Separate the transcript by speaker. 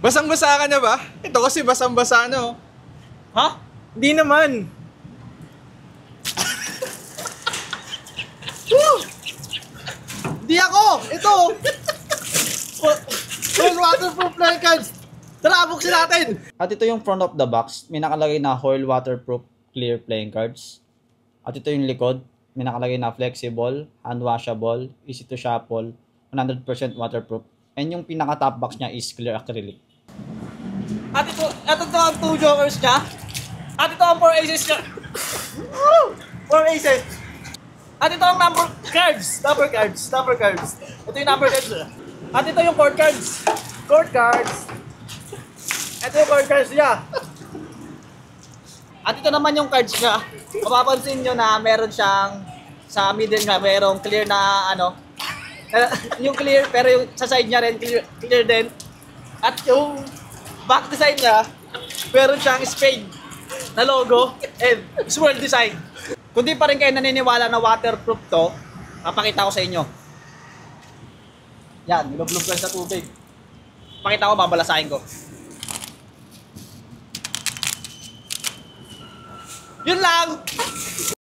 Speaker 1: Basang-basa ka na ba? Ito kasi basang-basa na oh.
Speaker 2: Ha? Hindi naman. Di ako! Ito! Full waterproof flying cards! Tara, buksin natin!
Speaker 3: At ito yung front of the box. May nakalagay na Hoyle waterproof clear playing cards. At ito yung likod. May nakalagay na flexible, unwashable, easy to shuffle, 100% waterproof. And yung pinaka top box niya is clear acrylic.
Speaker 2: At ito ang 2 jokers niya. At ito ang 4 aces niya. 4 aces. At ito ang number cards. Ito yung number cards. At ito yung court cards. Ito yung court cards niya. At ito naman yung cards niya. Mapapansin nyo na meron siyang sa middle niya, merong clear na ano. Yung clear, pero yung sa side niya rin clear din. At yung back design niya, meron siyang spade na logo and swirl design. Kung di pa rin kayo naniniwala na waterproof to, papakita ko sa inyo. Yan, nilublob lang sa tubig. Pakita ko, babalasahin ko. Yun lang!